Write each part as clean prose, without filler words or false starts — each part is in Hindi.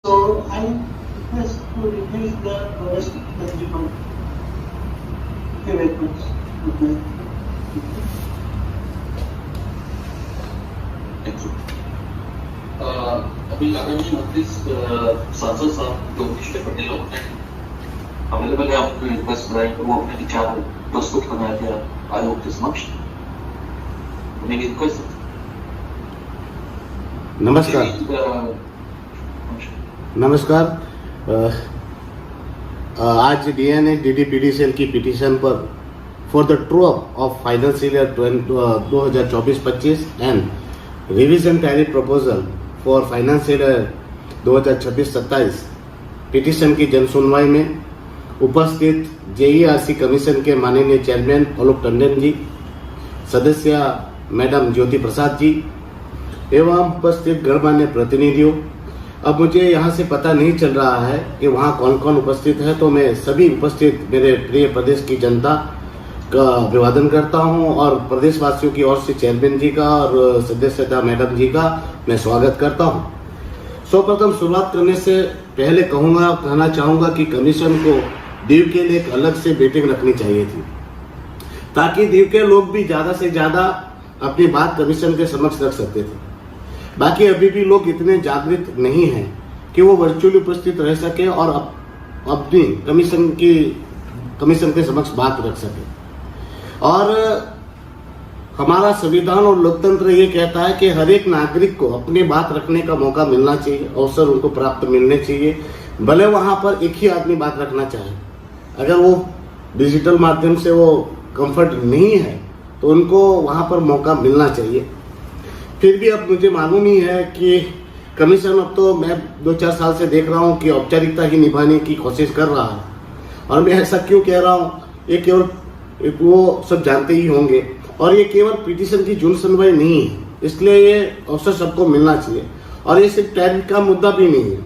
So I request to reduce the rest of the demand. Thank you very much. Okay. Thank you. अभी आगामी 29 सांसद साहब योगेश पटेल अवेलेबल है। आपको रिक्वेस्ट कराई तो वो अपने विचार प्रस्तुत करना है आयोग के समक्ष। मेरी रिक्वेस्ट। नमस्कार। आज डीएनएच डीडीपीडीसीएल की पिटीशन पर for the true up of financial year 2024-25 and revision tariff proposal for financial year 2026-27 petition की जनसुनवाई में उपस्थित जेईआरसी कमीशन के माननीय चेयरमैन अलोक टंडन जी, सदस्य मैडम ज्योति प्रसाद जी एवं उपस्थित गणमान्य प्रतिनिधियों, अब मुझे यहाँ से पता नहीं चल रहा है कि वहाँ कौन कौन उपस्थित है, तो मैं सभी उपस्थित मेरे प्रिय प्रदेश की जनता का अभिवादन करता हूँ और प्रदेशवासियों की ओर से चेयरमैन जी का और सदस्यता मैडम जी का मैं स्वागत करता हूँ। सर्वप्रथम शुरुआत करने से पहले कहना चाहूँगा कि कमीशन को दीव के लिए एक अलग से मीटिंग रखनी चाहिए थी, ताकि दीव के लोग भी ज़्यादा से ज़्यादा अपनी बात कमीशन के समक्ष रख सकते थे। बाकी अभी भी लोग इतने जागृत नहीं हैं कि वो वर्चुअली उपस्थित रह सके और अपनी कमीशन के समक्ष बात रख सके। और हमारा संविधान और लोकतंत्र ये कहता है कि हर एक नागरिक को अपनी बात रखने का मौका मिलना चाहिए, अवसर उनको प्राप्त मिलने चाहिए, भले वहाँ पर एक ही आदमी बात रखना चाहे। अगर वो डिजिटल माध्यम से वो कंफर्ट नहीं है तो उनको वहाँ पर मौका मिलना चाहिए। फिर भी अब मुझे मालूम ही है कि कमीशन, अब तो मैं 2-4 साल से देख रहा हूँ कि औपचारिकता ही निभाने की कोशिश कर रहा है। और मैं ऐसा क्यों कह रहा हूँ, ये केवल वो सब जानते ही होंगे और ये केवल पिटीशन की जन सुनवाई नहीं है, इसलिए ये अवसर सबको मिलना चाहिए। और ये सिर्फ टैरिफ का मुद्दा भी नहीं है,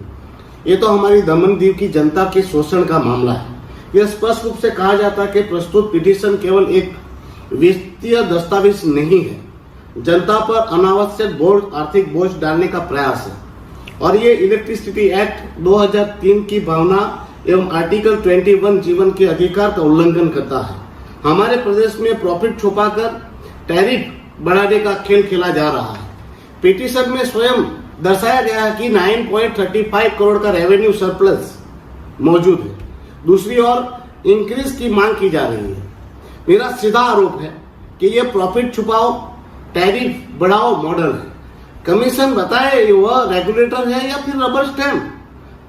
ये तो हमारी दमन दीव की जनता के शोषण का मामला है। यह स्पष्ट रूप से कहा जाता है कि प्रस्तुत पिटीशन केवल एक वित्तीय दस्तावेज नहीं है, जनता पर अनावश्यक आर्थिक बोझ डालने का प्रयास है। और ये इलेक्ट्रिसिटी एक्ट 2003 की भावना एवं आर्टिकल 21 जीवन के अधिकार का उल्लंघन करता है। हमारे प्रदेश में प्रॉफिट छुपाकर टैरिफ बढ़ाने का खेल खेला जा रहा है। पिटीशन में स्वयं दर्शाया गया है कि 9.35 करोड़ का रेवेन्यू सरप्लस मौजूद है। दूसरी ओर इंक्रीज की मांग की जा रही है। मेरा सीधा आरोप है कि यह प्रॉफिट छुपाओ टैरिफ बढ़ाओ मॉडल है। कमीशन बताए वह रेगुलेटर है या फिर रबर स्टैम्प।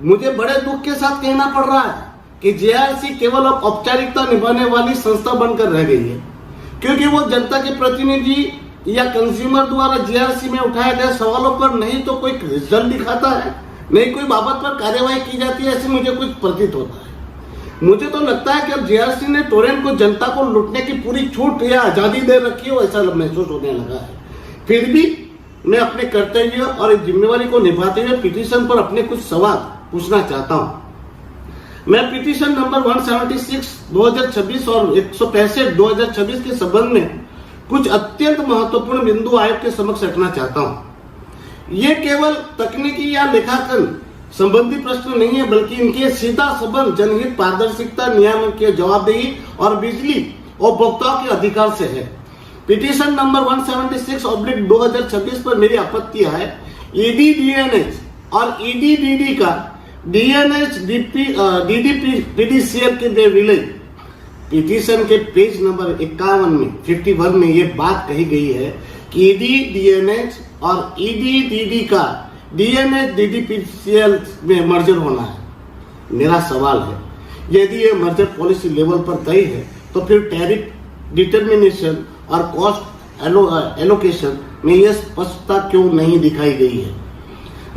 मुझे बड़े दुख के साथ कहना पड़ रहा है कि जेआरसी केवल अब औपचारिकता निभाने वाली संस्था बनकर रह गई है, क्योंकि वो जनता के प्रतिनिधि या कंज्यूमर द्वारा जेआरसी में उठाए गए सवालों पर नहीं तो कोई रिजल्ट दिखाता है, नहीं कोई बाबत पर कार्यवाही की जाती है, ऐसे मुझे कुछ प्रतीत होता है। मुझे तो लगता है कि अब जेआरसी ने टोरेंट को जनता को लूटने की पूरी छूट या आजादी दे रखी हो, ऐसा महसूस होने लगा है। फिर भी मैं अपने कर्तव्य और जिम्मेवारी को निभाते हुए पिटीशन पर अपने कुछ सवाल पूछना चाहता हूं। मैं पिटीशन नंबर 176 2026 और 165 2026 के संबंध में कुछ अत्यंत महत्वपूर्ण बिंदु आयोग के समक्ष रखना चाहता हूं। ये केवल तकनीकी या लेखांकन संबंधी प्रश्न नहीं है, बल्कि इनके सीधा संबंध जनहित, पारदर्शिता, नियामकीय जवाबदेही और बिजली उपभोक्ताओं के अधिकार से है। पिटीशन नंबर 176/2026 पर मेरी आपत्ति है ईडीडीएनएच और ईडीडीडी का डीएनएच डीडीपीडीसीएल के विलय। पिटीशन के पेज नंबर 51 में ये बात कही गई है कि ईडीडीएनएच और ईडीडीडी का डीएनएच डीडीपीसीएल में मर्जर होना है। मेरा सवाल है, यदि ये मर्जर पॉलिसी लेवल पर तय है तो फिर टैरिफ डिटर्मिनेशन और कॉस्ट एलोकेशन में यह स्पष्टता क्यों नहीं दिखाई गई है?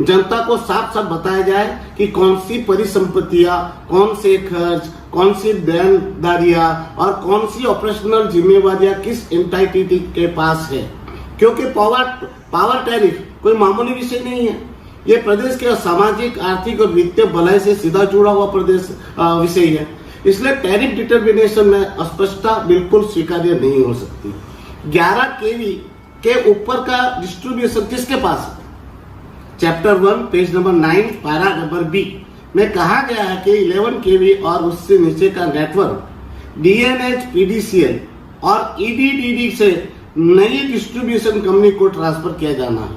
जनता को साफ साफ बताया जाए कि कौन सी परिसंपत्तियां, कौन से खर्च, कौन सी देनदारियां और कौन सी ऑपरेशनल जिम्मेवारियां किस एंटिटी के पास है, क्योंकि पावर टैरिफ कोई मामूली विषय नहीं है। ये प्रदेश के सामाजिक, आर्थिक और वित्तीय भलाई से सीधा जुड़ा हुआ विषय है। इसलिए टैरिफ डिटर्मिनेशन में अस्पष्टता बिल्कुल स्वीकार्य नहीं हो सकती। 11 केवी के ऊपर का डिस्ट्रीब्यूशन किसके पास है? Chapter 1 page number 9 para number B में कहा गया है कि 11 केवी और उससे नीचे का नेटवर्क डीएनएच पीडीसीएल और ईडीडीडी से नई डिस्ट्रीब्यूशन कंपनी को ट्रांसफर किया जाना है।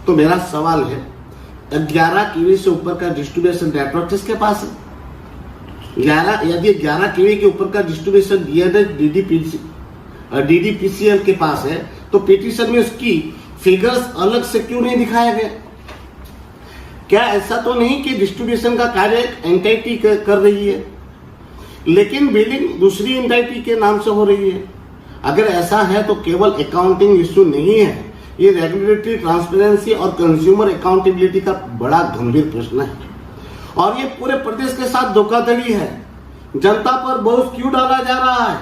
तो मेरा सवाल है 11 केवी से ऊपर का डिस्ट्रीब्यूशन नेटवर्क किसके पास है? 11 केवी के ऊपर का डिस्ट्रीब्यूशन डीएनएच डीडीपीसीएल के पास है, तो पिटीशन में उसकी फिगर्स अलग से क्यों नहीं दिखाया गया? क्या ऐसा तो नहीं कि डिस्ट्रीब्यूशन का कार्य एक एंटिटी कर रही है लेकिन बिलिंग दूसरी एंटिटी के नाम से हो रही है? अगर ऐसा है तो केवल अकाउंटिंग इश्यू नहीं है, ये रेगुलेटरी ट्रांसपेरेंसी और कंज्यूमर अकाउंटेबिलिटी का बड़ा गंभीर प्रश्न है और ये पूरे प्रदेश के साथ धोखाधड़ी है। जनता पर बोझ क्यों डाला जा रहा है?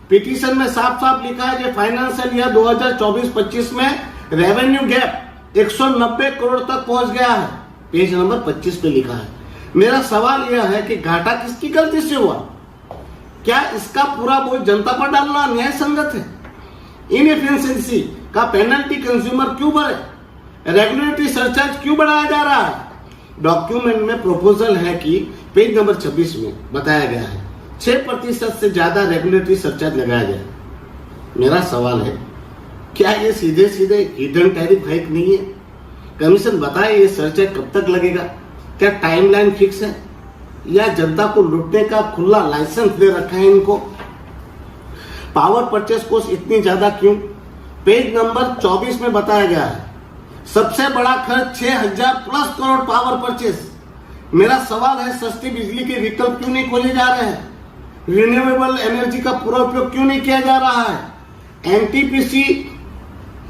पिटीशन में साफ साफ लिखा है कि फाइनेंशियल ईयर 2024-25 में रेवेन्यू गैप 190 करोड़ तक पहुंच गया है। पेज नंबर 25 पे लिखा है। मेरा सवाल यह है कि घाटा किसकी गलती से हुआ? क्या इसका पूरा बोझ जनता पर डालना न्याय संगत है? इनएफिशिएंसी का पेनल्टी कंज्यूमर क्यों भरे? रेगुलेटरी सरचार्ज क्यों बढ़ाया जा रहा है? डॉक्यूमेंट में प्रोपोजल है कि पेज नंबर 26 में बताया गया है 6% से ज्यादा रेगुलेटरी सरचार्ज लगाया जाए। मेरा सवाल है क्या ये सीधे सीधे हिडन टैरिफ हाइक नहीं है? कमीशन बताए ये सरचार्ज कब तक लगेगा? क्या टाइमलाइन फिक्स है या जनता को लूटने का खुला लाइसेंस दे रखा है इनको? पावर परचेस कॉस्ट इतनी ज्यादा क्यों? पेज नंबर 24 में बताया गया है सबसे बड़ा खर्च 6000 प्लस करोड़ पावर परचेस। मेरा सवाल है सस्ती बिजली के विकल्प क्यों नहीं खोले जा रहे हैं? रिन्यूएबल एनर्जी का पूरा उपयोग क्यों नहीं किया जा रहा है? एनटीपीसी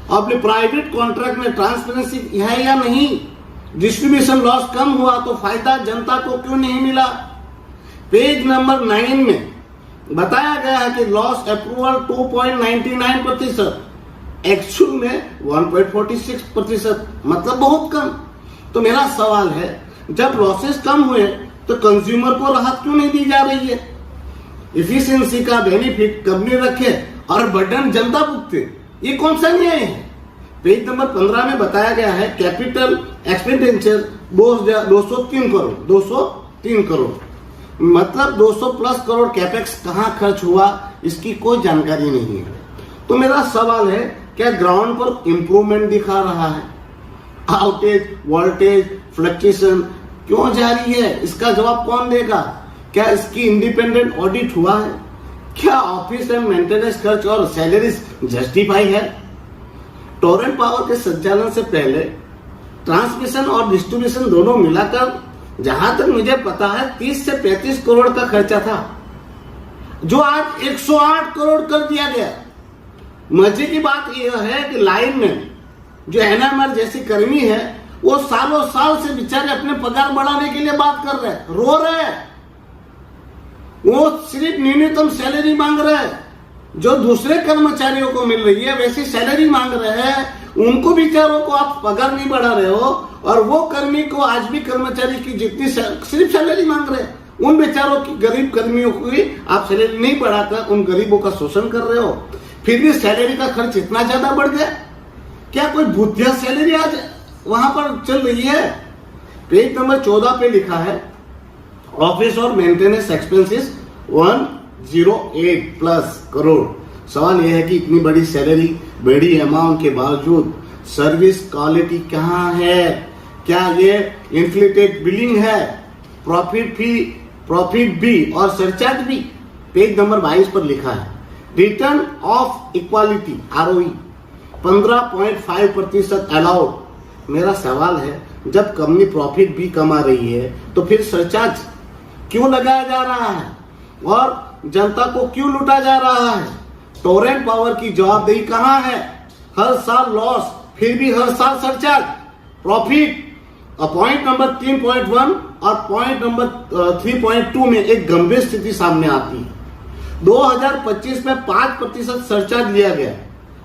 अपने प्राइवेट कॉन्ट्रैक्ट में ट्रांसपेरेंसी है या नहीं? डिस्ट्रीब्यूशन लॉस कम हुआ तो फायदा जनता को क्यों नहीं मिला? पेज नंबर 9 में बताया गया है कि लॉस अप्रूवल 2.99%, एक्चुअल में 1.46%, मतलब बहुत कम। तो मेरा सवाल है जब लॉसेस कम हुए तो कंज्यूमर को राहत क्यों नहीं दी जा रही है? इफिशियंसी का बेनिफिट कंपनी रखे और बर्डन जनता भुगते, ये कौन सा न्याय है? पेज नंबर 15 में बताया गया है कैपिटल एक्सपेंडिचर 203 करोड़, मतलब 200 प्लस करोड़ कैपेक्स कहां खर्च हुआ इसकी कोई जानकारी नहीं है। तो मेरा सवाल है क्या ग्राउंड पर इंप्रूवमेंट दिखा रहा है? आउटेज, वोल्टेज, फ्लक्चुएशन क्यों जारी है? इसका जवाब कौन देगा? क्या इसकी इंडिपेंडेंट ऑडिट हुआ है? क्या ऑफिस एंड मेंटेनेंस खर्च और सैलरीज जस्टिफाई है? टोरेंट पावर के संचालन से पहले ट्रांसमिशन और डिस्ट्रीब्यूशन दोनों मिलाकर जहां तक मुझे पता है 30 से 35 करोड़ का खर्चा था, जो आज 108 करोड़ कर दिया गया। मजे की बात यह है कि लाइन में जो एनएमआर जैसी कर्मी है वो सालों साल से बेचारे अपने पगार बढ़ाने के लिए बात कर रहे हैं, रो रहे हैं। वो सिर्फ न्यूनतम सैलरी मांग रहे हैं जो दूसरे कर्मचारियों को मिल रही है, वैसी सैलरी मांग रहे हैं। उनको बेचारों को आप पगार नहीं बढ़ा रहे हो और वो कर्मी को आज भी कर्मचारी की जितनी सिर्फ सैलरी मांग रहे हैं, उन बेचारों की गरीब कर्मियों की आप सैलरी नहीं बढ़ाकर उन गरीबों का शोषण कर रहे हो। फिर भी सैलरी का खर्च इतना ज्यादा बढ़ गया। क्या कोई भूतिया सैलरी आज वहां पर चल रही है? पेज नंबर 14 पे लिखा है ऑफिस और मेंटेनेंस एक्सपेंसेस 108 प्लस करोड़। सवाल यह है कि इतनी बड़ी सैलरी, बड़ी अमाउंट के बावजूद सर्विस क्वालिटी कहाँ है? क्या ये इन्फ्लेटेड बिलिंग है? प्रॉफिट भी और सरचार्ज भी। पेज नंबर 22 पर लिखा है return of equality ROE 15.5% allowed. मेरा सवाल है जब कंपनी प्रॉफिट भी कमा रही है तो फिर सरचार्ज क्यों लगाया जा रहा है और जनता को क्यों लूटा जा रहा है? टोरेंट पावर की जवाबदेही कहां है? हर साल लॉस, फिर भी हर साल सरचार्ज, प्रॉफिट। पॉइंट नंबर 3.1 और पॉइंट नंबर 3.2 में एक गंभीर स्थिति सामने आती है। 2025 में 5% सरचार्ज लिया गया,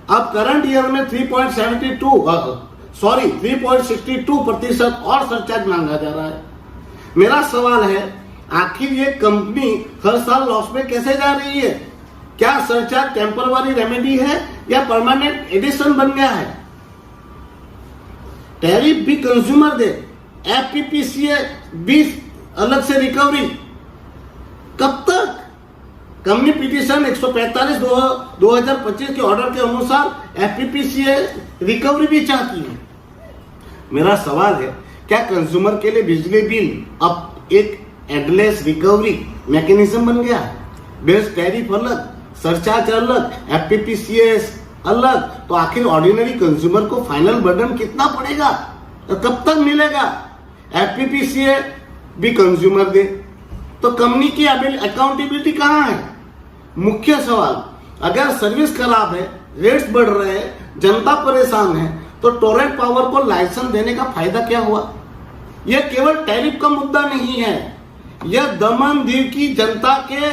अब करंट ईयर में 3.62% और सरचार्ज मांगा जा रहा है। मेरा सवाल है आखिर ये कंपनी हर साल लॉस में कैसे जा रही है? क्या सरचार्ज टेम्पररी रेमेडी है या परमानेंट एडिशन बन गया है? टैरिफ भी कंज्यूमर दे, एफपीपीसीए भी अलग से रिकवरी। कब तक? कंपनी पिटीशन 145/2025 के ऑर्डर के अनुसार एफपीपीसीए रिकवरी भी चाहती है। मेरा सवाल है, क्या कंज्यूमर के लिए बिजली बिल अब एक एंडलेस रिकवरी मैकेनिज्म बन गया? बेस टैरिफ अलग, सरचार्ज अलग, एफपीपीसीए अलग, तो आखिर ऑर्डिनरी कंज्यूमर को फाइनल बर्डन कितना पड़ेगा और कब तक मिलेगा? एफपीपीसीए भी कंज्यूमर दे तो कंपनी की अकाउंटेबिलिटी कहां है? मुख्य सवाल, अगर सर्विस खराब है, रेट्स बढ़ रहे हैं, जनता परेशान है, तो टोरेंट पावर को लाइसेंस देने का फायदा क्या हुआ? यह केवल टैरिफ का मुद्दा नहीं है, यह दमन दीव की जनता के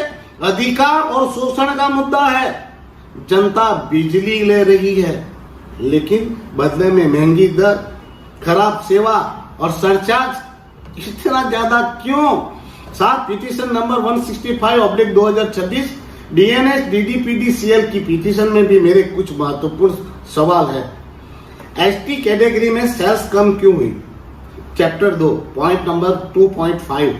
अधिकार और शोषण का मुद्दा है। जनता बिजली ले रही है, लेकिन बदले में महंगी दर, खराब सेवा और सरचार्ज इतना ज्यादा क्यों? साथ पिटीशन नंबर 165/2026 डीएनएस डीडीपीडीसीएल की पिटीशन में भी मेरे कुछ महत्वपूर्ण सवाल है। एसटी कैटेगरी में सेल्स कम क्यों हुई? चैप्टर 2 पॉइंट नंबर 2.5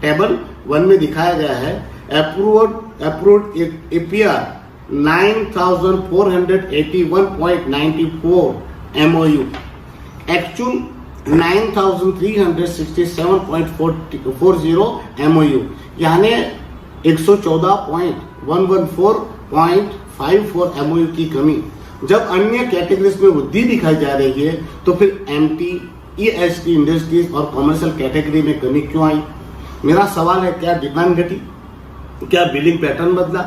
टेबल 1 में दिखाया गया है। Approved APR 9481.94 MOU, actual 9367.40 MOU, यानी 114.114.54 MOU की कमी। जब अन्य कैटेगरीज में वृद्धि दिखाई जा रही है, तो फिर एमटी, ईएसटी इंडस्ट्रीज और कमर्शियल कैटेगरी में कमी क्यों आई? मेरा सवाल है, क्या डिमांड घटी? क्या बिलिंग पैटर्न बदला?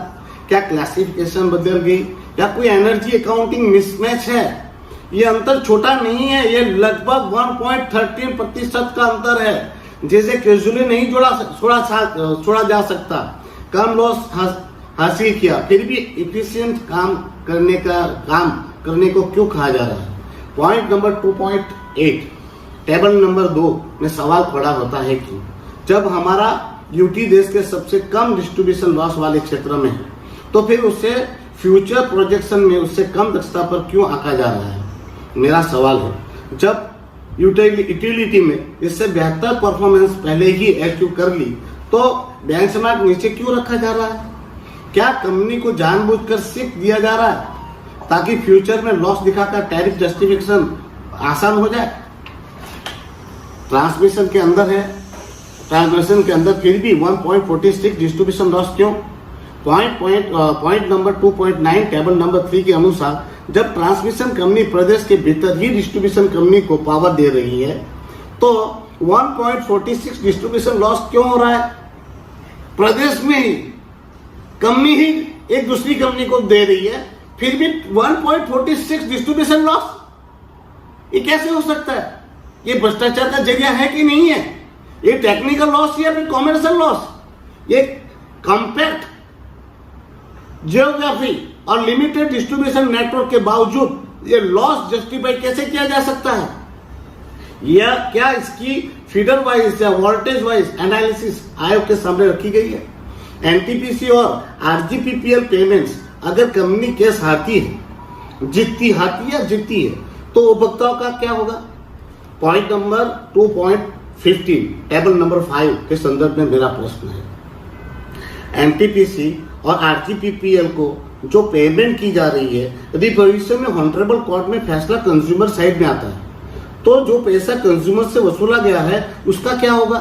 क्या क्लासिफिकेशन बदल गई? क्या कोई एनर्जी अकाउंटिंग मिसमैच है? ये अंतर छोटा नहीं है, ये लगभग 1.13% का अंतर है, जिसे कैजुअली नहीं छोड़ा जा सकता। कम लॉस हासिल किया, फिर भी इफिशिएंट काम करने को क्यों कहा जा रहा है? पॉइंट नंबर 2.8 टेबल नंबर 2 में सवाल खड़ा होता है कि जब हमारा यूटी देश के सबसे कम डिस्ट्रीब्यूशन लॉस वाले क्षेत्र में है, तो फिर उसे फ्यूचर प्रोजेक्शन में उससे कम दक्षता पर क्यों आंका जा रहा है? मेरा सवाल है, जब यूटिलिटी में इससे बेहतर परफॉर्मेंस पहले ही अचीव कर ली, तो बेंचमार्क नीचे क्यों रखा जा रहा है? क्या कंपनी को जानबूझकर सिर्फ दिया जा रहा है ताकि फ्यूचर में लॉस दिखाकर टैरिफ जस्टिफिकेशन आसान हो जाए? ट्रांसमिशन के अंदर फिर भी 1.46 डिस्ट्रीब्यूशन लॉस क्यों? पॉइंट नंबर 2.9 टेबल नंबर 3 के अनुसार जब ट्रांसमिशन कंपनी प्रदेश के भीतर ही डिस्ट्रीब्यूशन कंपनी को पावर दे रही है, तो 1.46 डिस्ट्रीब्यूशन लॉस क्यों हो रहा है? प्रदेश में ही कंपनी ही एक दूसरी कंपनी को दे रही है, फिर भी 1.46 डिस्ट्रीब्यूशन लॉस, ये कैसे हो सकता है? ये भ्रष्टाचार का जरिया है कि नहीं है? ये टेक्निकल लॉस या फिर कॉमर्शियल लॉस? ये कॉम्पैक्ट जियोग्राफी और लिमिटेड डिस्ट्रीब्यूशन नेटवर्क के बावजूद ये लॉस जस्टिफाई कैसे किया जा सकता है? या क्या इसकी फीडर वाइज या वोल्टेज वाइज एनालिसिस आयोग के सामने रखी गई है? एनटीपीसी और आरजीपीपीएल पेमेंट्स अगर कंपनी केस हारती है, जीतती है, तो उपभोक्ताओं का क्या होगा? पॉइंट नंबर 2.15 टेबल नंबर 5 के संदर्भ में मेरा प्रश्न है। एनटीपीसी और आरजीपीपीएल को जो पेमेंट की जा रही है, यदि भविष्य में ऑनरेबल कोर्ट में फैसला कंज्यूमर साइड में आता है, तो जो पैसा कंज्यूमर से वसूला गया है उसका क्या होगा?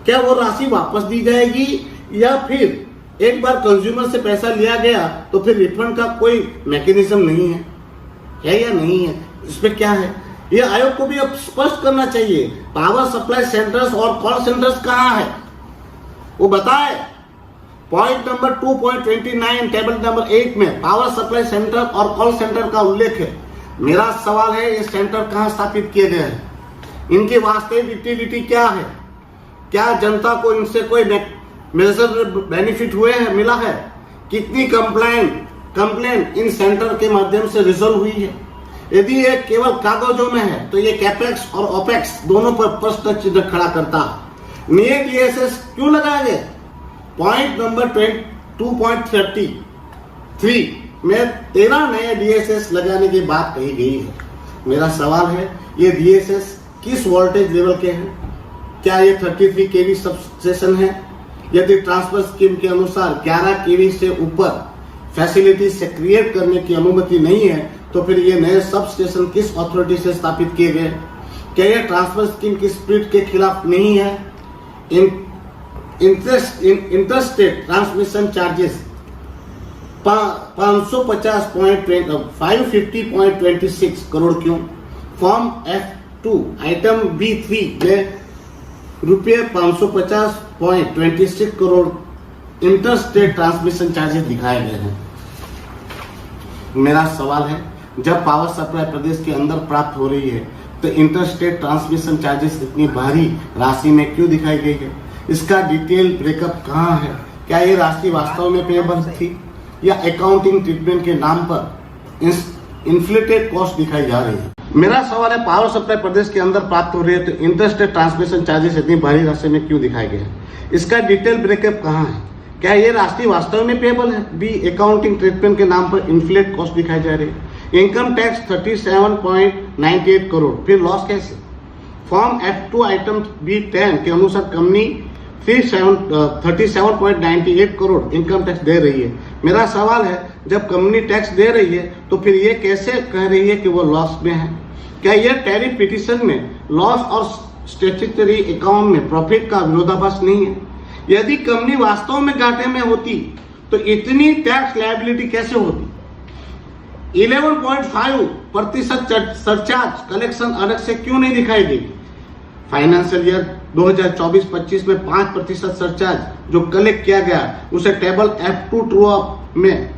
क्या वो राशि वापस दी जाएगी, या फिर एक बार कंज्यूमर से पैसा लिया गया तो फिर रिफंड का कोई मैकेनिज्म नहीं है या नहीं है? इसमें क्या है? ये आयोग को भी अब स्पष्ट करना चाहिए। पावर सप्लाई सेंटर्स और कॉल सेंटर्स कहां है, वो बताए। पॉइंट नंबर 2.29 टेबल नंबर 8 में पावर सप्लाई सेंटर और कॉल सेंटर का उल्लेख है। मेरा सवाल है, ये सेंटर कहां स्थापित किए गए हैं? इनकी वास्तविक यूटिलिटी क्या है? क्या जनता को इनसे कोई मेजर बेनिफिट मिला है? कितनी कंप्लेंट इन सेंटर के माध्यम से रिजॉल्व हुई है? यदि ये केवल कागजों में है, तो ये कैपेक्स और ओपेक्स दोनों पर प्रश्न चिन्ह खड़ा करता है। नए डीएसएस क्यों लगाए गए? पॉइंट नंबर 2.33 में 13 नए डीएसएस लगाने की बात कही गई है। मेरा सवाल है, ये डीएसएस किस वोल्टेज लेवल के हैं? क्या ये 33 केवी सब स्टेशन है? यदि ट्रांसफर स्कीम के अनुसार 11 केवी से ऊपर फैसिलिटी से क्रिएट करने की अनुमति नहीं है, तो फिर ये नए सब स्टेशन किस अथॉरिटी से स्थापित किए गए? क्या ये ट्रांसफर स्कीम की स्पीड के खिलाफ नहीं है? इंटरस्टेट ट्रांसमिशन चार्जेस 550.26 करोड़ क्यों? फॉर्म F2 आइटम B3 में रुपये 550.26 करोड़ इंटरस्टेट ट्रांसमिशन चार्जेस दिखाए गए हैं। मेरा सवाल है, जब पावर सप्लाई प्रदेश के अंदर प्राप्त हो रही है तो इंटरस्टेट ट्रांसमिशन चार्जेस इतनी भारी राशि में क्यों दिखाई गई है? इसका डिटेल ब्रेकअप कहाँ है? क्या ये राशि वास्तव में पेएबल थी या अकाउंटिंग ट्रीटमेंट के नाम पर इन्फ्लेटेड कॉस्ट दिखाई जा रही है? मेरा सवाल है, पावर सप्लाई प्रदेश के अंदर प्राप्त हो रही है तो इंटरस्टेट ट्रांसमिशन चार्जेस इतनी भारी राशि में क्यों दिखाए गए हैं? इसका डिटेल ब्रेकअप कहाँ है? क्या ये राशि वास्तव में पेएबल है? बी, अकाउंटिंग ट्रीटमेंट के नाम पर इन्फ्लेट कॉस्ट दिखाई जा रही है। इनकम टैक्स 37.98 करोड़, फिर लॉस कैसे? फॉर्म F2 आइटम B10 के अनुसार कंपनी 37.98 करोड़ इनकम टैक्स दे रही है। मेरा सवाल है, जब कंपनी टैक्स दे रही है तो फिर ये कैसे कह रही है कि वो लॉस में है? क्या यह टैरिफ पिटीशन में लॉस और स्टैट्यूटरी अकाउंट में प्रॉफिट का विरोधाभास नहीं है? यदि कंपनी वास्तव में घाटे में होती तो इतनी टैक्स लायबिलिटी कैसे होती? 11.5% सरचार्ज कलेक्शन अलग से क्यों नहीं दिखाई देगी? फाइनेंशियल ईयर 2024-25 में 5% सरचार्ज जो कलेक्ट किया गया उसे टेबल F2 ट्रू अप में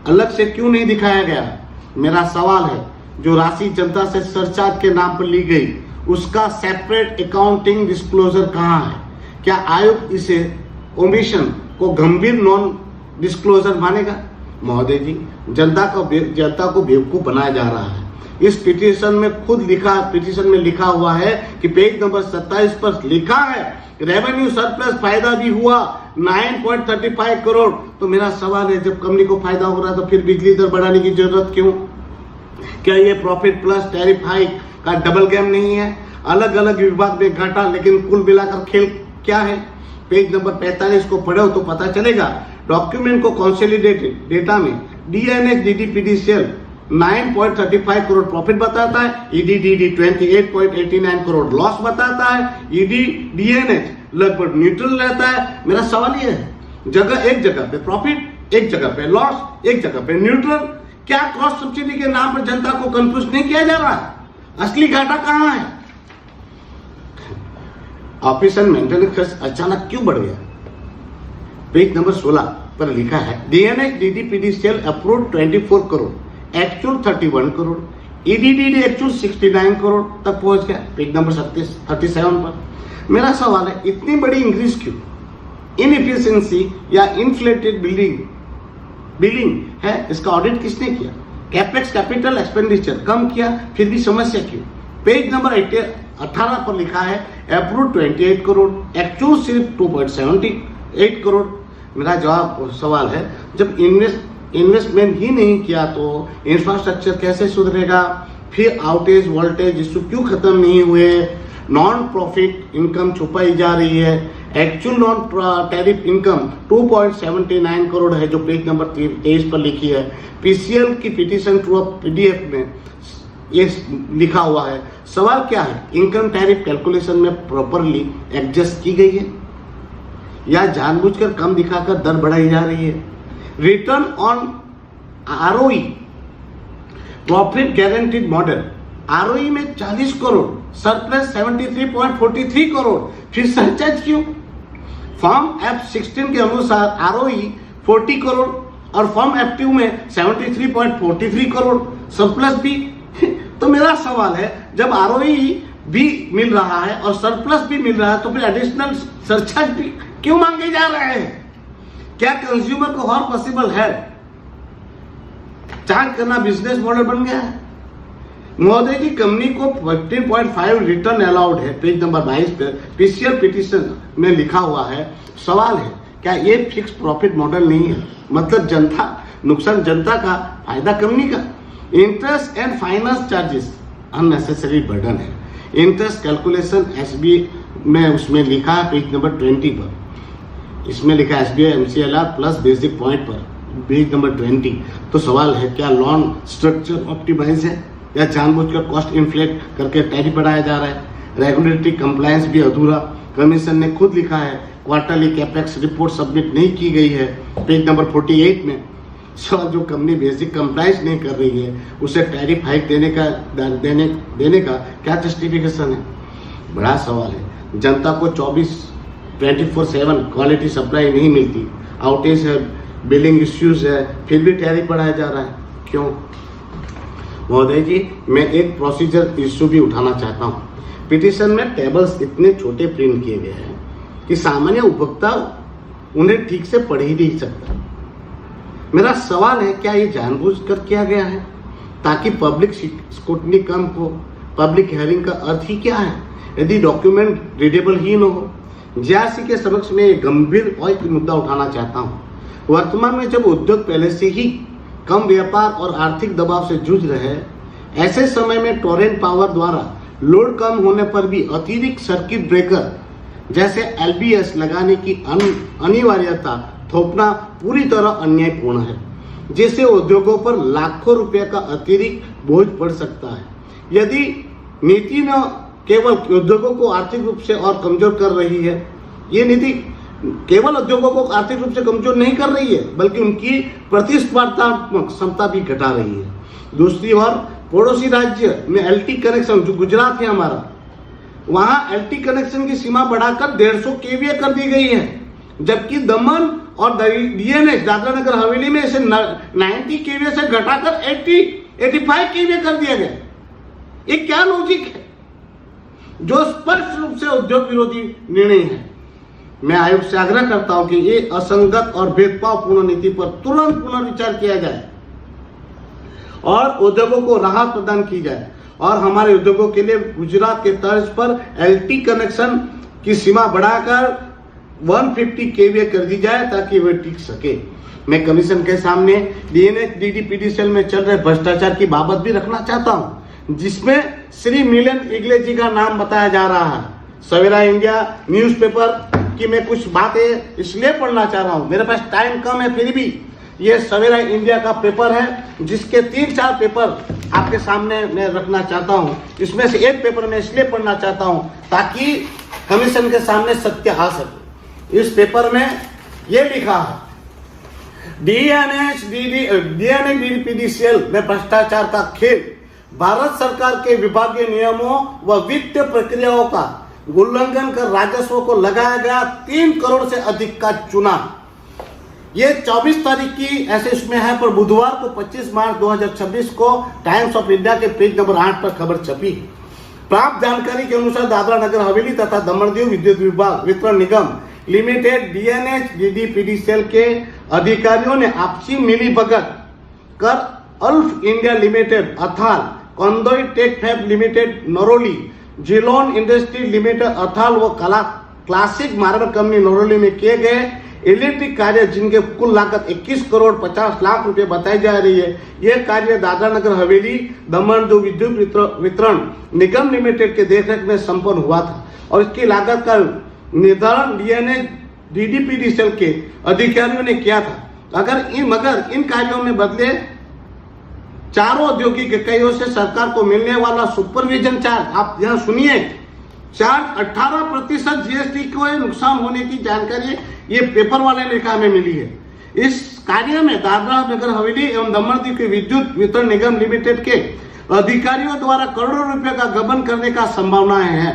अलग से क्यों नहीं दिखाया गया? मेरा सवाल है, जो राशि जनता से सरचार्ज के नाम पर ली गई उसका सेपरेट अकाउंटिंग डिस्क्लोजर कहाँ है? क्या आयोग इसे ओमिशन को गंभीर नॉन डिस्क्लोजर मानेगा? महोदय जी, जनता को बेवकूफ बनाया जा रहा है। इस पिटीशन में लिखा हुआ है कि पेज नंबर 27 पर लिखा है रेवेन्यू सरप्लस फायदा भी हुआ 9.35 करोड़। तो मेरा सवाल है, जब कंपनी को फायदा हो रहा है तो फिर बिजली दर बढ़ाने की जरूरत क्यों? क्या ये प्रॉफिट प्लस टैरिफ हाइक का डबल गेम नहीं है? अलग अलग विभाग में घाटा, लेकिन कुल मिलाकर खेल क्या है? पेज नंबर 45 को पढ़ो तो पता चलेगा। डॉक्यूमेंट को कंसोलिडेटेड डेटा में DNH DDPD sale 9.35 crore profit बताता है, EDDD 28.89 करोड़ लॉस बताता है, EDDNH लगभग न्यूट्रल रहता है। मेरा सवाल ये है, एक जगह पे प्रॉफिट, एक जगह पे लॉस, एक जगह पे न्यूट्रल, क्या क्रॉस सब्सिडी के नाम पर जनता को कंफ्यूज नहीं किया जा रहा है? असली घाटा कहां है? ऑफिस एंड मेंटेनेंस खर्च अचानक क्यों बढ़ गया? पेज नंबर 16 पर लिखा है DNH DDPD sale approve 24 crore, actual 31 crore, EDDD actual 69 crore तक पहुंच गया। पेज नंबर 37 पर मेरा सवाल है, इतनी बड़ी इंक्रीज क्यों? इनएफिशिएंसी या इन्फ्लेटेड बिलिंग है? इसका ऑडिट किसने किया? कैपेक्स कैपिटल एक्सपेंडिचर कम किया, फिर भी समस्या क्यों? पेज नंबर 18 पर लिखा है अप्रूव 28 करोड़, एक्चुअल सिर्फ 2.78 करोड़। मेरा सवाल है, जब इन्वेस्टमेंट ही नहीं किया तो इंफ्रास्ट्रक्चर कैसे सुधरेगा? फिर आउटेज वोल्टेज इश्यू क्यों खत्म नहीं हुए? नॉन प्रॉफिट इनकम छुपाई जा रही है। Actual non tariff income 2.79 crore है जो पेज नंबर 23 पर लिखी है। PCL की पिटीशन ट्रू अप PDF में ये लिखा हुआ है। सवाल क्या है, इनकम टैरिफ कैलकुलेशन में प्रॉपरली एडजस्ट की गई है या जानबूझकर कम दिखाकर दर बढ़ाई जा रही है? Return on ROE profit guaranteed model ROE में 40 करोड़, सरप्लस 73.43 करोड़, फिर सरचार्ज क्यों? फॉर्म F16 के अनुसार ROE 40 करोड़ और फॉर्म F2 में 73.43 करोड़, सरप्लस भी। तो मेरा सवाल है, जब ROE भी मिल रहा है और सरप्लस भी मिल रहा है तो फिर एडिशनल सरचार्ज भी क्यों मांगे जा रहे हैं? क्या कंज्यूमर को और पॉसिबल है? चार्ज करना बिजनेस मॉडल बन गया है। महोदय जी, कंपनी को 15.5 रिटर्न अलाउड है, पेज नंबर 22 पर PCL पिटीशन में लिखा हुआ है। सवाल है, क्या ये फिक्स प्रॉफिट मॉडल नहीं है? मतलब जनता का फायदा कंपनी का। Interest and finance charges unnecessary burden है। इंटरेस्ट कैलकुलेशन SBI में उसमें लिखा है पेज नंबर 20 पर, इसमें लिखा है SBI MCLR plus basic point पर पेज नंबर 20। तो सवाल है, क्या लोन स्ट्रक्चर ऑप्टिमाइज है या जानबूझकर कॉस्ट इन्फ्लेट करके टैरिफ बढ़ाया जा रहा है? रेगुलेटरी कंप्लायंस भी अधूरा, कमीशन ने खुद लिखा है क्वार्टरली कैपेक्स रिपोर्ट सबमिट नहीं की गई है पेज नंबर 48 में। जो कंपनी बेसिक कंप्लायंस नहीं कर रही है उसे टैरिफ हाइक देने का क्या जस्टिफिकेशन है? बड़ा सवाल है। जनता को 24/7 क्वालिटी सप्लाई नहीं मिलती, आउटेज है, बिलिंग इश्यूज है, फिर भी टैरिफ बढ़ाया जा रहा है, क्यों? महोदय जी, मैं एक प्रोसीजर इश्यू भी उठाना चाहता हूँ। पिटीशन में टेबल्स इतने छोटे प्रिंट किए गए हैं कि सामान्य उपभोक्ता उन्हें ठीक से पढ़ ही नहीं सकता। मेरा सवाल है, क्या ये जानबूझकर किया गया है ताकि पब्लिक स्क्रूटनी कम हो? पब्लिक हियरिंग का अर्थ ही क्या है यदि डॉक्यूमेंट रीडेबल ही न हो? JRC के समक्ष में एक गंभीर और एक मुद्दा उठाना चाहता हूँ। वर्तमान में जब उद्योग पहले से ही कम व्यापार और आर्थिक दबाव से जूझ रहे हैं, ऐसे समय में टोरेंट पावर द्वारा लोड कम होने पर भी अतिरिक्त सर्किट ब्रेकर जैसे LBS लगाने की अनिवार्यता थोपना पूरी तरह अन्यायपूर्ण है, जिससे उद्योगों पर लाखों रुपए का अतिरिक्त बोझ पड़ सकता है। यदि नीति न केवल उद्योगों को आर्थिक रूप से और कमजोर कर रही है, ये नीति केवल उद्योगों को आर्थिक रूप से कमजोर नहीं कर रही है बल्कि उनकी प्रतिस्पर्धात्मक क्षमता भी घटा रही है। दूसरी ओर पड़ोसी राज्य में LT कनेक्शन, जो गुजरात है हमारा, वहां LT कनेक्शन की सीमा बढ़ाकर 150 kVA कर दी गई है, जबकि दमन और DNH दादरा नगर हवेली में इसे 90 kVA से घटाकर 85 kVA कर दिया गया। ये क्या लॉजिक है जो स्पष्ट रूप से उद्योग विरोधी निर्णय है? मैं आयोग से आग्रह करता हूं कि ये असंगत और भेदभावपूर्ण नीति पर तुरंत पुनर्विचार किया जाए और उद्योगों को राहत प्रदान की जाए और हमारे उद्योगों के लिए गुजरात के तर्ज पर LT कनेक्शन की सीमा बढ़ाकर 150 kVA कर दी जाए ताकि वे टिक सके। मैं कमीशन के सामने DNH DDPDCL में चल रहे भ्रष्टाचार की बाबत भी रखना चाहता हूं, जिसमें श्री मिलन इग्ले जी का नाम बताया जा रहा है। सवेरा इंडिया न्यूज़पेपर की मैं कुछ बातें इसलिए पढ़ना चाह रहा हूं, मेरे पास टाइम कम है, फिर भी ये सवेरा इंडिया का पेपर है जिसके 3-4 पेपर आपके सामने मैं रखना चाहता हूं। इसमें से एक पेपर मैं इसलिए पढ़ना चाहता हूं ताकि कमीशन के सामने सत्य आ सके। इस पेपर में ये लिखा है, DNH DDPDCL में भ्रष्टाचार का खेल, भारत सरकार के विभागीय नियमों व वित्तीय प्रक्रियाओं का उल्लंघन कर राजस्व को लगाया गया 3 करोड़ से अधिक का चूना। ये 24 तारीख की ऐसे इसमें है, पर बुधवार को 25 मार्च 2026 को टाइम्स ऑफ इंडिया के पेज नंबर 8 पर खबर छपी। प्राप्त जानकारी के अनुसार दादरा नगर हवेली तथा दमन दीव विद्युत विभाग वितरण निगम लिमिटेड DNH DDPDCL के अधिकारियों ने आपसी मिलीभगत कर Alf India Limited Athal, Kandoi Tech Fab Limited Naroli, Jilon Industry Limited Athal व क्लासिक मार्बल कंपनी नरोली में किए गए इलेक्ट्रिक कार्य जिनके कुल लागत 21 करोड़ 50 लाख रुपए बताई जा रही है। यह कार्य दादरा नगर हवेली दमन दीव विद्युत वितरण निगम लिमिटेड के देखरेख में संपन्न हुआ था और इसकी लागत का निर्धारण DNH DDPDCL के अधिकारियों ने किया था। मगर इन कार्यों में बदले चारों औद्योगिक इकाइयों से सरकार को मिलने वाला सुपरविजन चार्ज, आप यहां सुनिए, चार्ज 18% GST को नुकसान होने की जानकारी ये पेपर वाले लेखा हमें मिली है। इस कार्य में दादरा नगर हवेली एवं दमन दीव के विद्युत वितरण निगम लिमिटेड के अधिकारियों द्वारा करोड़ों रुपए का गबन करने का संभावनाएं हैं।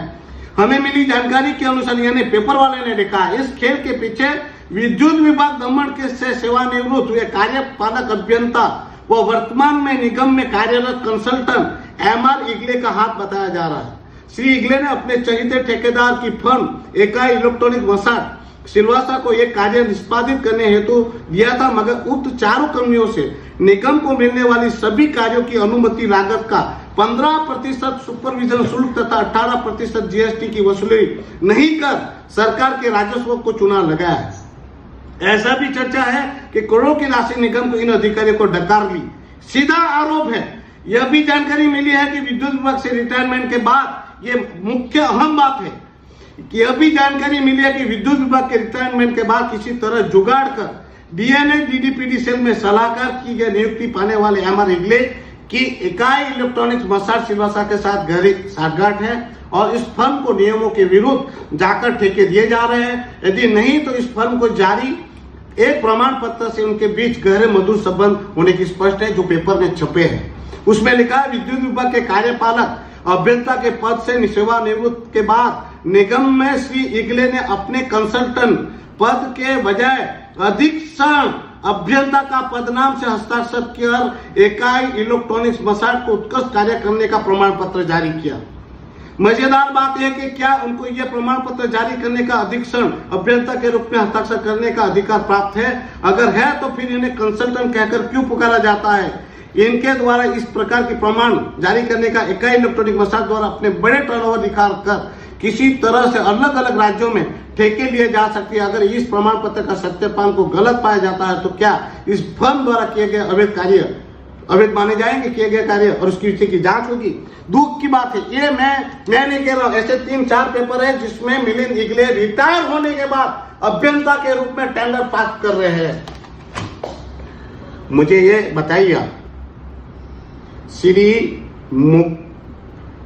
हमें मिली जानकारी के अनुसार, यानी पेपर वाले ने लिखा, इस खेल के पीछे विद्युत विभाग दमन के से सेवानिवृत्त हुए कार्यपालक अभियंता व वर्तमान में निगम में कार्यरत कंसल्टेंट MR इग्ले का हाथ बताया जा रहा है। श्री इग्ले ने अपने चहेते ठेकेदार की फर्म इकाई इलेक्ट्रॉनिक वसाट सिलवासा को यह कार्य निष्पादित करने हेतु दिया था, मगर उक्त चारों कंपनियों से निगम को मिलने वाली सभी कार्यों की अनुमति लागत का 15% सुपरविजन शुल्क तथा 18% GST की वसूली नहीं कर सरकार के राजस्व को चूना लगाया है। ऐसा भी चर्चा है कि करोड़ों की राशि निगम को इन अधिकारियों को डकार ली। सीधा आरोप है यह भी जानकारी मिली है कि विद्युत विभाग से रिटायरमेंट के बाद, ये मुख्य अहम बात है कि यह भी जानकारी मिली है कि विद्युत विभाग के रिटायरमेंट के बाद किसी तरह जुगाड़ कर डीएनएच डीडीपीडी सेल में सलाहकार की गई नियुक्ति पाने वाले एमआर हेगड़े की इकाई इलेक्ट्रॉनिक्स मसाज सिलवासा के साथ गहरी साठगांठ है और इस फर्म को नियमों के विरुद्ध जाकर ठेके दिए जा रहे हैं। यदि नहीं तो इस फर्म को जारी एक प्रमाण पत्र से उनके बीच गहरे मधुर संबंध होने की स्पष्ट है, जो पेपर में छपे हैं। उसमें लिखा है विद्युत विभाग के कार्यपालक अभियंता के पद से सेवानिवृत्त के बाद निगम में श्री इगले ने अपने कंसल्टेंट पद के बजाय अधीक्षण अभियंता का पदनाम से हस्ताक्षर कर इकाई इलेक्ट्रॉनिक्स मसाज को उत्कृष्ट कार्य करने का प्रमाण पत्र जारी किया। मजेदार बात यह कि क्या उनको यह प्रमाण पत्र जारी करने का अधीक्षण अभियंता के रूप में हस्ताक्षर करने का अधिकार प्राप्त है? अगर है तो फिर इन्हें कंसल्टेंट कहकर क्यों पुकारा जाता है? इनके द्वारा इस प्रकार की प्रमाण जारी करने का इकाई इलेक्ट्रॉनिक मसाज द्वारा अपने बड़े टर्नओवर दिखा कर किसी तरह से अलग अलग राज्यों में ठेके लिए जा सकती है। अगर इस प्रमाण पत्र का सत्यापन को गलत पाया जाता है तो क्या इस फर्म द्वारा किए गए अवैध माने जाएंगे किए गए कार्य और उसकी की जांच होगी? दुख की बात है। ये मैं नहीं कह रहा हूं, ऐसे 3-4 पेपर है जिसमें मिलिंद इगले रिटायर होने के बाद अभियंता के रूप में टेंडर पास कर रहे हैं। मुझे ये बताइए आप, श्री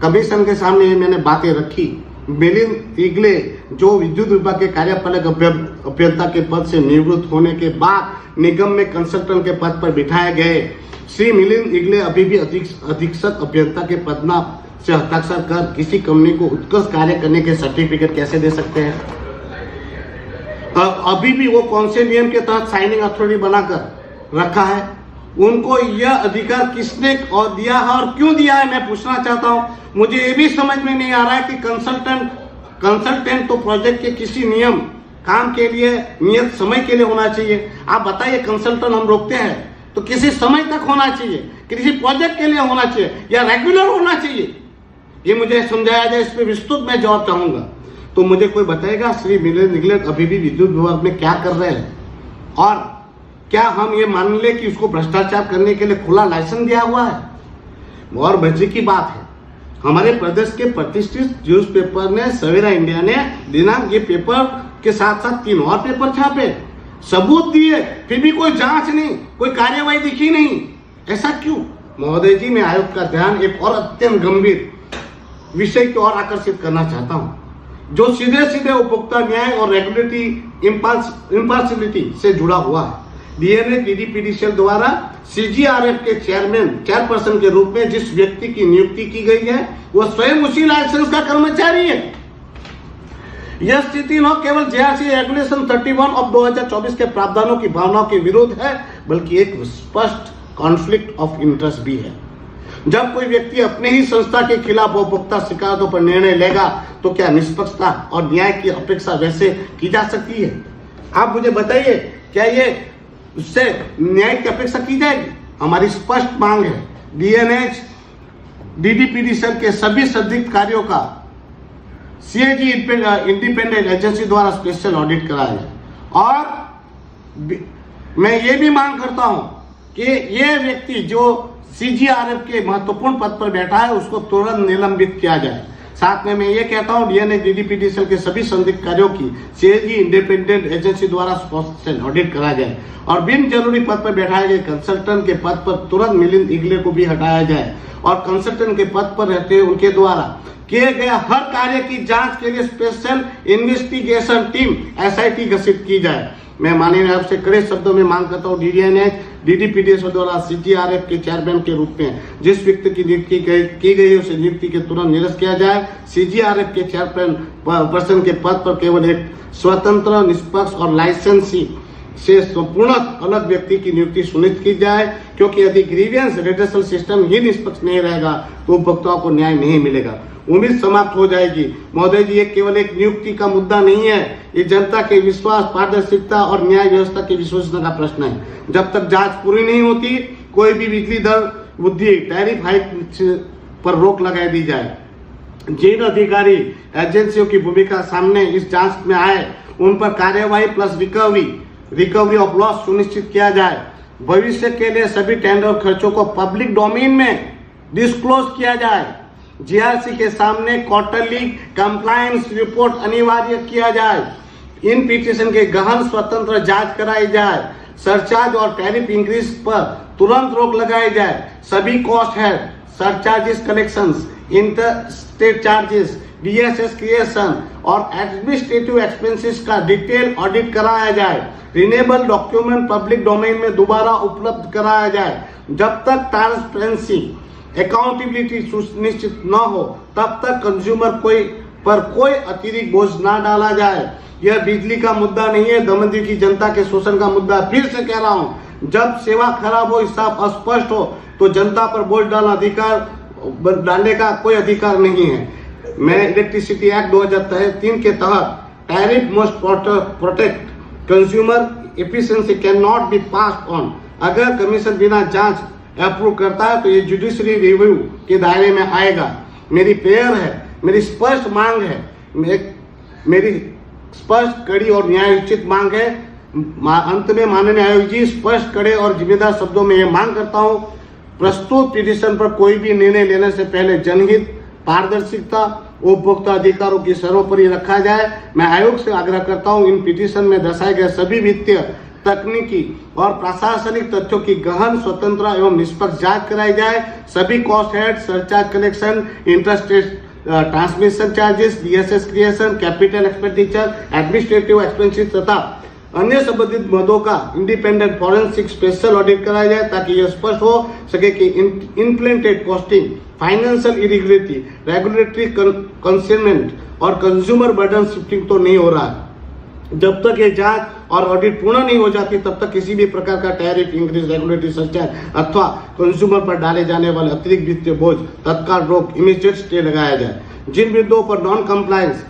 कमीशन के सामने ये मैंने बातें रखी, मिलिंद इगले जो विद्युत विभाग के कार्यपालक अभियंता के पद से निवृत्त होने के बाद निगम में कंसल्टेंट के पद पर बिठाए गए, श्री मिलिंद इगले अभी भी अधीक्षक अभियंता के पदनाम से हस्ताक्षर कर किसी कंपनी को उत्कृष्ट कार्य करने के सर्टिफिकेट कैसे दे सकते हैं? अभी भी वो कौन से नियम के तहत साइनिंग अथॉरिटी बनाकर रखा है? उनको यह अधिकार किसने और दिया है और क्यों दिया है, मैं पूछना चाहता हूं। मुझे ये भी समझ में नहीं आ रहा है कि कंसल्टेंट तो प्रोजेक्ट के किसी नियम काम के लिए नियत समय के लिए होना चाहिए। आप बताइए, कंसल्टेंट हम रोकते हैं तो किसी समय तक होना चाहिए, किसी प्रोजेक्ट के लिए होना चाहिए या रेगुलर होना चाहिए? ये मुझे समझाया जाए, इस पर विस्तृत मैं जवाब चाहूंगा। तो मुझे कोई बताएगा श्री मिलिंद इगले अभी भी विद्युत विभाग में क्या कर रहे हैं? और क्या हम ये मान ले कि उसको भ्रष्टाचार करने के लिए खुला लाइसेंस दिया हुआ है? और मजे की बात है, हमारे प्रदेश के प्रतिष्ठित न्यूज पेपर ने सवेरा इंडिया ने दिनांक ये पेपर के साथ साथ 3 और पेपर छापे, सबूत दिए, फिर भी कोई जांच नहीं, कोई कार्यवाही दिखी नहीं। ऐसा क्यों? महोदय जी, मैं आयोग का ध्यान एक और अत्यंत गंभीर विषय की ओर आकर्षित करना चाहता हूं, जो सीधे सीधे उपभोक्ता न्याय और रेगुलेटरी इम्पार्शियलिटी से जुड़ा हुआ है। डीएनएच डीडीपीडी सेल द्वारा सीजीआरएफ के चेयरपर्सन के रूप में जिस व्यक्ति की नियुक्ति की गई है वह स्वयं उसी लाइसेंस का कर्मचारी है। यह स्थिति न केवल जेआरसी रेगुलेशन 31 ऑफ 2024 के प्रावधानों की भावनाओं के विरुद्ध है, बल्कि एक स्पष्ट कॉन्फ्लिक्ट ऑफ इंटरेस्ट भी है। जब कोई व्यक्ति अपने ही संस्था के खिलाफ उपभोक्ता शिकायतों पर निर्णय लेगा तो क्या निष्पक्षता और न्याय की अपेक्षा वैसे की जा सकती है? आप मुझे बताइए, क्या ये उससे न्याय की अपेक्षा की जाएगी? हमारी स्पष्ट मांग है डीएनएच डीडीपीडी सेल के सभी संदिग्ध कार्यों का सीएजी इंडिपेंडेंट एजेंसी द्वारा स्पेशल ऑडिट कराया जाए। और मैं ये भी मांग करता हूं कि ये व्यक्ति जो सीजीआरएफ के महत्वपूर्ण पद पर बैठा है उसको तुरंत निलंबित किया जाए। साथ में मैं ये कहता हूं डीएनएच डीडीपीडी सेल के सभी संदिग्ध कार्यों की सीएजी इंडिपेंडेंट एजेंसी द्वारा स्पेशल ऑडिट कराया जाए और बिन जरूरी पद पर बैठाए गए कंसल्टेंट के पद पर तुरंत मिलिंद इगले को भी हटाया जाए और कंसल्टेंट के पद पर रहते हुए उनके द्वारा किए गए हर कार्य की जांच के लिए स्पेशल इन्वेस्टिगेशन टीम एसआईटी गठित की जाए। मैं माननीय आपसे कड़े शब्दों में मांग करता हूँ डीएनएच डीडीपीडी द्वारा सीजीआरएफ के चेयरमैन के रूप में जिस व्यक्ति की नियुक्ति की गई है उसे नियुक्ति के तुरंत निरस्त किया जाए। सीजीआरएफ के चेयरपर्सन के पद पर केवल एक स्वतंत्र, निष्पक्ष और लाइसेंसी से संपूर्ण अलग व्यक्ति की नियुक्ति सुनिश्चित की जाए, क्योंकि यदि ग्रीवियंस रिड्रेसल सिस्टम ही निष्पक्ष नहीं रहेगा तो उपभोक्ताओं को न्याय नहीं मिलेगा, उम्मीद समाप्त हो जाएगी। महोदय जी, ये केवल एक नियुक्ति का मुद्दा नहीं है, ये जनता के विश्वास, पारदर्शिता और न्याय व्यवस्था की विश्वसनीयता का प्रश्न है। जब तक जांच पूरी नहीं होती, कोई भी बिजली दर वृद्धि, टैरिफ हाइक पर रोक लगा दी जाए। जिन अधिकारी एजेंसियों की भूमिका सामने इस जांच में आए उन पर कार्यवाही प्लस रिकवरी ऑफ लॉस सुनिश्चित किया जाए। भविष्य के लिए सभी टेंडर खर्चों को पब्लिक डोमेन में डिस्क्लोज किया जाए। जीआरसी के सामने क्वार्टरली कंप्लायंस रिपोर्ट अनिवार्य किया जाए। इन पिटीशन के गहन स्वतंत्र जांच कराई जाए। सरचार्ज और टैरिफ इंक्रीज पर तुरंत रोक लगाई जाए। सभी कॉस्ट है surcharges collections, inter state charges, DSS creation और एडमिनिस्ट्रेटिव एक्सपेंसेस का डिटेल ऑडिट कराया जाए। रिन्यूएबल डॉक्यूमेंट पब्लिक डोमेन में दोबारा उपलब्ध कराया जाए। जब तक ट्रांसपेरेंसी अकाउंटेबिलिटी सुनिश्चित न हो तब तक कंज्यूमर पर कोई अतिरिक्त बोझ ना डाला जाए। यह बिजली का मुद्दा नहीं है, दमनदीव की जनता के शोषण का मुद्दा। फिर से कह रहा हूं, जब सेवा खराब हो, हिसाब अस्पष्ट हो तो जनता पर बोझ डालने का कोई अधिकार नहीं है। मैं इलेक्ट्रिसिटी एक्ट 2003 के तहत tariff must protect consumer efficiency can not be passed on. अगर कमीशन बिना जांच अप्रूव करता है तो ये जुडिशरी रिव्यू के दायरे में आएगा। मेरी प्रेयर है, मेरी स्पष्ट मांग है, मेरी स्पष्ट, कड़ी और न्यायोचित मांग है। अंत में माननीय आयोग जी, स्पष्ट, कड़े और जिम्मेदार शब्दों में यह मांग करता हूं, प्रस्तुत पिटीशन पर कोई भी निर्णय लेने से पहले जनहित, पारदर्शिता, उपभोक्ता अधिकारों की सर्वोपरि रखा जाए। मैं आयोग से आग्रह करता हूं, इन पिटीशन में दर्शाए गए सभी वित्तीय, तकनीकी और प्रशासनिक तथ्यों की गहन, स्वतंत्र एवं निष्पक्ष जांच कराई जाए। सभी cost head, surcharge collection, interstate transmission charges, DSS creation, capital expenditure, administrative expenses तथा अन्य संबंधित मदों का इंडिपेंडेंट फॉरेंसिक स्पेशल ऑडिट कराया जाए ताकि यह स्पष्ट हो सके कि implanted costing, financial irregularity, regulatory consentment और कंज्यूमर बर्डन शिफ्टिंग तो नहीं हो रहा है। जब तक ये जांच और ऑडिट पूर्ण नहीं हो जाती तब तक किसी भी प्रकार का टैरिफ इंक्रीज, रेगुलेटरी सरचार्ज अथवा कंज्यूमर पर डाले जाने वाले अतिरिक्त वित्तीय बोझ तत्काल रोक, इमीडिएट स्टे लगाया जाए। जिन बिंदुओं पर नॉन कंप्लायंस,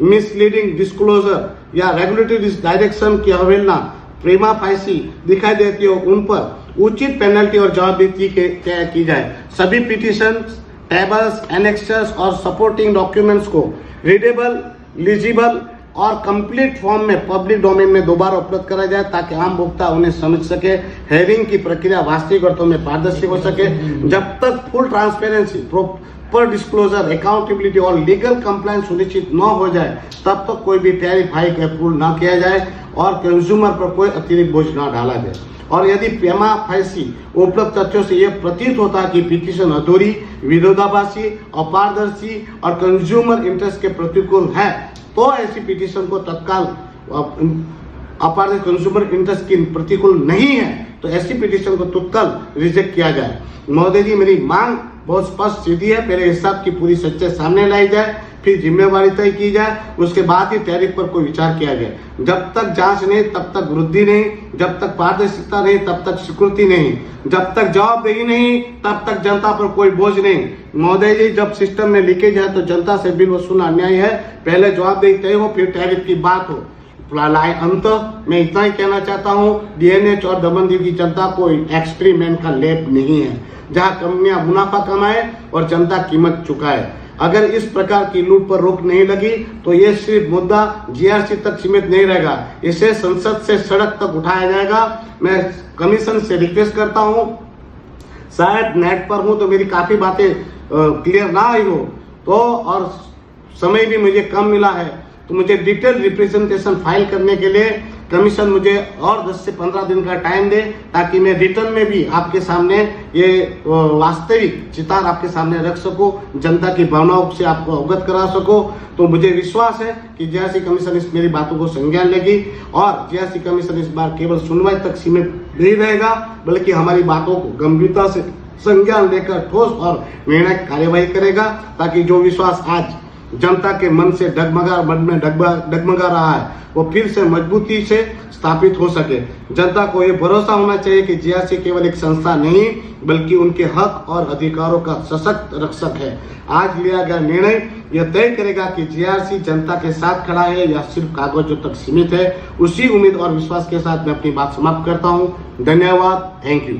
मिसलीडिंग डिस्क्लोजर या रेगुलेटरी डायरेक्शन की अवहेलना प्रीमा फाइसी दिखाई देती हो, उन पर उचित पेनल्टी और जवाबदेही तय की जाए। सभी पिटीशन, टेबल्स, एनेक्सर्स और सपोर्टिंग डॉक्यूमेंट्स को रीडेबल, लीजिबल और कंप्लीट फॉर्म में पब्लिक डोमेन में दोबारा उपलब्ध करा जाए ताकि आम भोक्ता उन्हें समझ सके। हेयरिंग की प्रक्रिया वास्तविक अर्थों में पारदर्शी हो सके। जब तक full transparency, proper disclosure, accountability और लीगल कंप्लायंस सुनिश्चित न हो जाए तब तक कोई भी टैरिफ हाइक अप्रूव न किया जाए और कंज्यूमर पर कोई अतिरिक्त बोझ न डाला जाए। और यदि प्रीमा फाइसी उपलब्ध तथ्यों से यह प्रतीत होता है कि पिटीशन अधूरी, विरोधाभासी, अपारदर्शी और कंज्यूमर इंटरेस्ट के प्रतिकूल है तो ऐसी पिटीशन को तत्काल, अपारदर्शी कंज्यूमर इंटरेस्ट की प्रतिकूल नहीं है तो ऐसी पिटीशन को तत्काल रिजेक्ट किया जाए। महोदय जी, मेरी मांग बहुत स्पष्ट सीधी है। पहले हिसाब की पूरी सच्चाई सामने लाई जाए, फिर जिम्मेवारी तय की जाए, उसके बाद ही टैरिफ पर कोई विचार किया जाए। जब तक जांच नहीं तब तक वृद्धि नहीं, जब तक पारदर्शिता नहीं तब तक स्वीकृति नहीं, जब तक जवाबदेही नहीं तब तक जनता पर कोई बोझ नहीं। महोदय जी, जब सिस्टम में लीकेज है तो जनता से बिल वसूलना अन्याय है। पहले जवाबदेही तय हो, फिर टैरिफ की बात हो। अंत मैं इतना ही कहना चाहता हूँ, डीएनएच और दमनदीव की जनता को एक्सपेरिमेंट का लेप नहीं है जहाँ कंपनियां मुनाफा कमाए और जनता कीमत चुकाए। अगर इस प्रकार की लूट पर रोक नहीं लगी तो ये सिर्फ मुद्दा जीआरसी तक सीमित नहीं रहेगा, इसे संसद से सड़क तक उठाया जाएगा। मैं कमीशन से रिक्वेस्ट करता हूं, शायद नेट पर हूं तो मेरी काफी बातें क्लियर ना आई हो तो, और समय भी मुझे कम मिला है तो मुझे डिटेल रिप्रेजेंटेशन फाइल करने के लिए कमीशन मुझे और 10 से 15 दिन का टाइम दे ताकि मैं रिटर्न में भी आपके सामने ये वास्तविक चितार आपके सामने रख सकूं, जनता की भावनाओं से आपको अवगत करा सकूं। तो मुझे विश्वास है कि जीआरसी कमीशन इस मेरी बातों को संज्ञान लेगी और जीआरसी कमीशन इस बार केवल सुनवाई तक सीमित नहीं रहेगा बल्कि हमारी बातों को गंभीरता से संज्ञान लेकर ठोस और निर्णायक कार्यवाही करेगा ताकि जो विश्वास आज जनता के मन में डगमगा रहा है वो फिर से मजबूती से स्थापित हो सके। जनता को ये भरोसा होना चाहिए कि जीआरसी केवल एक संस्था नहीं बल्कि उनके हक और अधिकारों का सशक्त रक्षक है। आज लिया गया निर्णय यह तय करेगा कि जीआरसी जनता के साथ खड़ा है या सिर्फ कागजों तक सीमित है। उसी उम्मीद और विश्वास के साथ मैं अपनी बात समाप्त करता हूँ। धन्यवाद। Thank you.